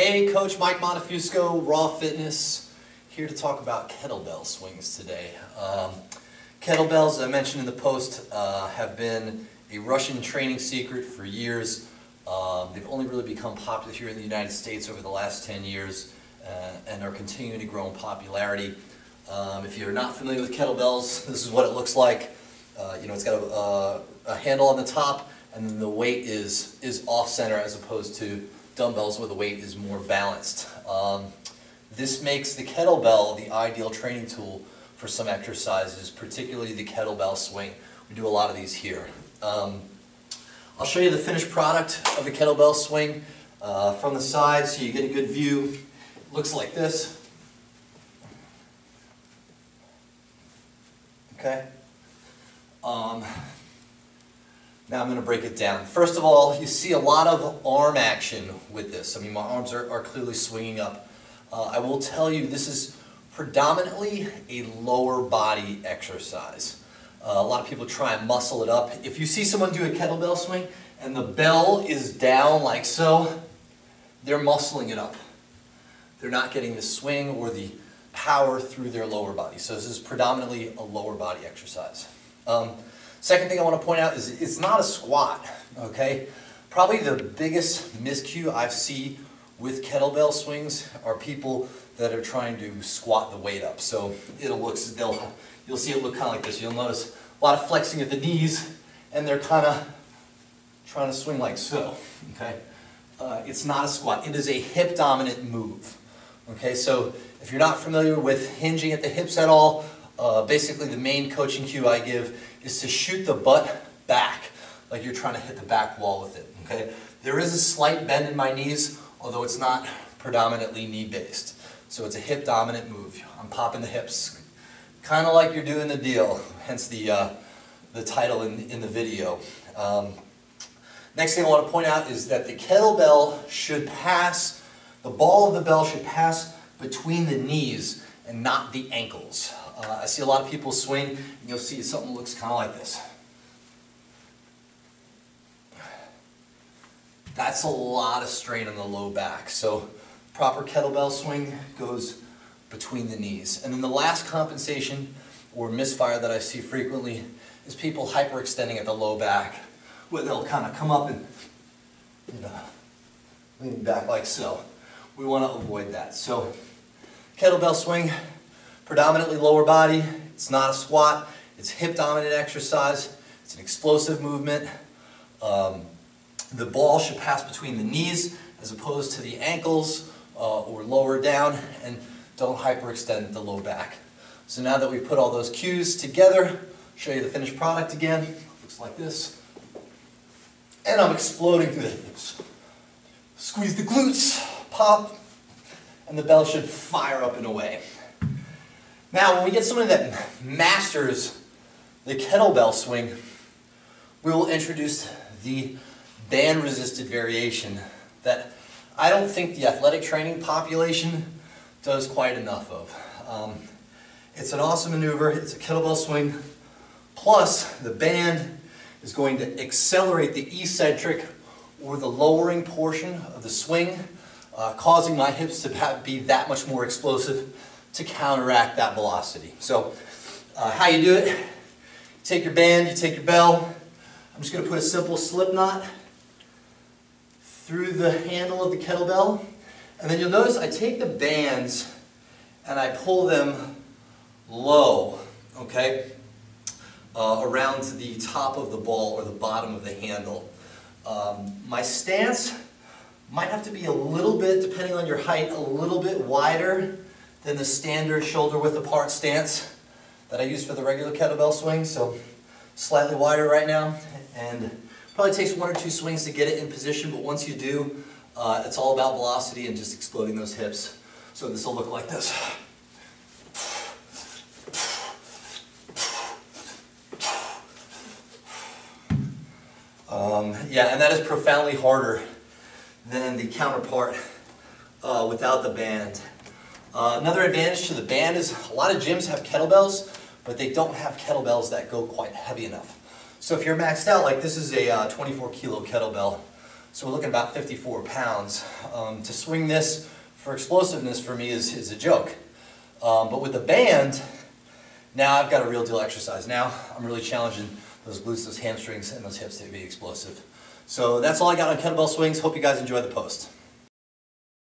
Hey, Coach Mike Montefusco, Raw Fitness, here to talk about kettlebell swings today. Kettlebells, as I mentioned in the post, have been a Russian training secret for years. They've only really become popular here in the United States over the last 10 years and are continuing to grow in popularity. If you're not familiar with kettlebells, this is what it looks like. It's got a handle on the top, and then the weight is off-center as opposed to dumbbells where the weight is more balanced. This makes the kettlebell the ideal training tool for some exercises, particularly the kettlebell swing. We do a lot of these here. I'll show you the finished product of the kettlebell swing from the side so you get a good view. It looks like this. Okay. Now I'm going to break it down. First of all, you see a lot of arm action with this. I mean, my arms are clearly swinging up. I will tell you, this is predominantly a lower body exercise. A lot of people try and muscle it up. If you see someone do a kettlebell swing and the bell is down like so, they're muscling it up. They're not getting the swing or the power through their lower body. So this is predominantly a lower body exercise. Second thing I want to point out is it's not a squat, okay? Probably the biggest miscue I see with kettlebell swings are people that are trying to squat the weight up. So you'll see it look kind of like this. You'll notice a lot of flexing at the knees, and they're kind of trying to swing like so, okay? It's not a squat. It is a hip dominant move, okay? So if you're not familiar with hinging at the hips at all, basically the main coaching cue I give is to shoot the butt back, like you're trying to hit the back wall with it, okay? There is a slight bend in my knees, although it's not predominantly knee-based. So it's a hip-dominant move. I'm popping the hips, kind of like you're doing the deal, hence the title in the video. Next thing I want to point out is that the kettlebell should pass, the ball of the bell should pass between the knees and not the ankles. I see a lot of people swing, and you'll see something looks kind of like this. That's a lot of strain on the low back. So proper kettlebell swing goes between the knees. And then the last compensation or misfire that I see frequently is people hyperextending at the low back, where they'll kind of come up and lean back like so. We want to avoid that. So kettlebell swing, predominantly lower body. It's not a squat. It's hip dominant exercise. It's an explosive movement. The ball should pass between the knees as opposed to the ankles or lower down, and don't hyperextend the low back. So now that we've put all those cues together, I'll show you the finished product again. Looks like this. And I'm exploding through the hips. Squeeze the glutes, pop, and the bell should fire up and away. Now, when we get someone that masters the kettlebell swing, we will introduce the band-resisted variation that I don't think the athletic training population does quite enough of. It's an awesome maneuver. It's a kettlebell swing. Plus, the band is going to accelerate the eccentric or the lowering portion of the swing, causing my hips to be that much more explosive to counteract that velocity. So, how you do it, you take your band, you take your bell. I'm just going to put a simple slip knot through the handle of the kettlebell, and then you'll notice I take the bands and I pull them low, okay, around the top of the ball or the bottom of the handle. My stance might have to be a little bit, depending on your height, a little bit wider than the standard shoulder width apart stance that I use for the regular kettlebell swing. So slightly wider right now, and probably takes one or two swings to get it in position, but once you do, it's all about velocity and just exploding those hips. So this will look like this. Yeah, and that is profoundly harder than the counterpart without the band. Another advantage to the band is a lot of gyms have kettlebells, but they don't have kettlebells that go quite heavy enough. So if you're maxed out, like this is a 24 kilo kettlebell, So we're looking at about 54 pounds. To swing this for explosiveness for me is a joke. But with the band, now I've got a real deal exercise. Now I'm really challenging those glutes, those hamstrings, and those hips to be explosive. So that's all I got on kettlebell swings. Hope you guys enjoy the post.